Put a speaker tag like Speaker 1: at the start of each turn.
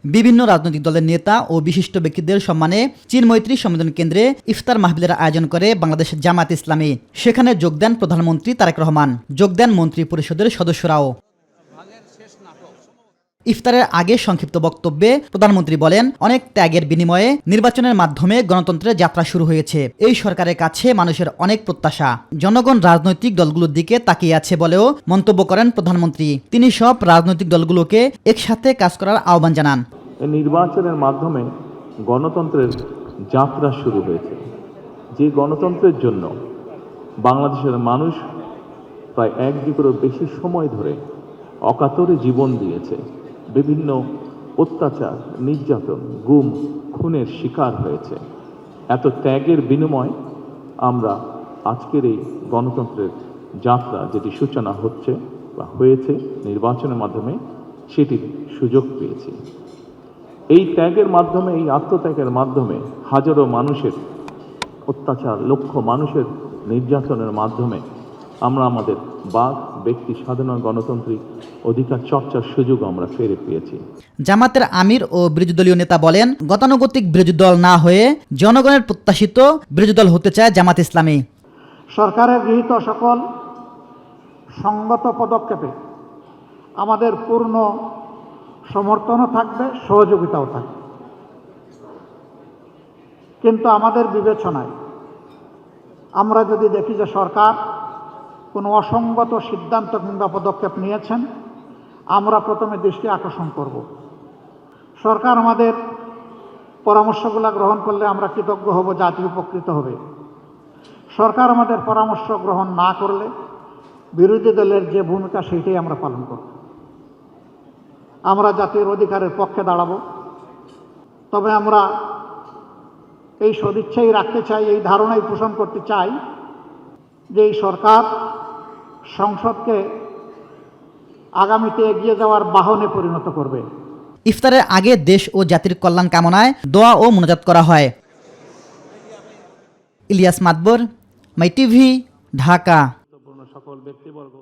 Speaker 1: বিভিন্ন রাজনৈতিক দলের নেতা ও বিশিষ্ট ব্যক্তিদের সম্মানে চীন মৈত্রী সম্মেলন কেন্দ্রে ইফতার মাহফিলের আয়োজন করে বাংলাদেশ জামায়াত ইসলামী। সেখানে যোগ দেন প্রধানমন্ত্রী তারেক রহমান, যোগ দেন মন্ত্রী পরিষদের সদস্যরাও। ইফতারের আগে সংক্ষিপ্ত বক্তব্যে প্রধানমন্ত্রী বলেন, অনেক ত্যাগের বিনিময়ে নির্বাচনের মাধ্যমে গণতন্ত্রের যাত্রা শুরু হয়েছে। এই সরকারের কাছে মানুষের অনেক প্রত্যাশা। জনগণ রাজনৈতিক দলগুলোর দিকে তাকিয়ে আছে বলেও মন্তব্য করেন প্রধানমন্ত্রী। তিনি সব রাজনৈতিক দলগুলোকে একসাথে কাজ করার আহ্বান জানান।
Speaker 2: নির্বাচনের মাধ্যমে গণতন্ত্রের যাত্রা শুরু হয়েছে। যে গণতন্ত্রের জন্য বাংলাদেশের মানুষ প্রায় 1 যুগেরও বেশি সময় ধরে অকাতরে জীবন দিয়েছে, বিভিন্ন অত্যাচার, নির্যাতন, গুম, খুনের শিকার হয়েছে। এত ত্যাগের বিনিময় আমরা আজকের এই গণতন্ত্রের যাত্রা যেটি সূচনা হচ্ছে বা হয়েছে নির্বাচনের মাধ্যমে, সেটির সুযোগ পেয়েছি। এই ত্যাগের মাধ্যমে, এই আত্মত্যাগের মাধ্যমে হাজারো মানুষের অত্যাচার, লক্ষ মানুষের নির্যাতনের মাধ্যমে আমরা আমাদের বাক, ব্যক্তি স্বাধীন গণতান্ত্রিক অধিকার চর্চার সুযোগ আমরা ফিরে পেয়েছি।
Speaker 1: জামাতের আমির ও বিরোধী দলীয় নেতা বলেন, গতানুগতিক বিরোধী দল না হয়ে জনগণের প্রত্যাশিত বিরোধী দল হতে চায় জামাত ইসলামী।
Speaker 3: সরকারের গৃহীত সকল সঙ্গত পদক্ষেপে আমাদের পূর্ণ সমর্থনও থাকবে, সহযোগিতাও থাকবে। কিন্তু আমাদের বিবেচনায় আমরা যদি দেখি যে সরকার কোনো অসঙ্গত সিদ্ধান্ত কিংবা পদক্ষেপ নিয়েছেন, আমরা প্রথমে দৃষ্টি আকর্ষণ করব। সরকার আমাদের পরামর্শগুলো গ্রহণ করলে আমরা কৃতজ্ঞ হব, জাতি উপকৃত হবে। সরকার আমাদের পরামর্শ গ্রহণ না করলে বিরোধী দলের যে ভূমিকা সেইটাই আমরা পালন করব। আমরা জাতির অধিকারের পক্ষে দাঁড়াবো। তবে আমরা এই সদিচ্ছাই রাখতে চাই, এই ধারণাই পোষণ করতে চাই যে এই সরকার সংসদকে আগামীতে এগিয়ে যাওয়ার বাহনে পরিণত করবে।
Speaker 1: ইফতারের আগে দেশ ও জাতির কল্যাণ কামনায় দোয়া ও মোনাজাত করা হয়। ইলিয়াস মাতবর, মাই টিভি, ঢাকা।
Speaker 2: সকল ব্যক্তিবর্গ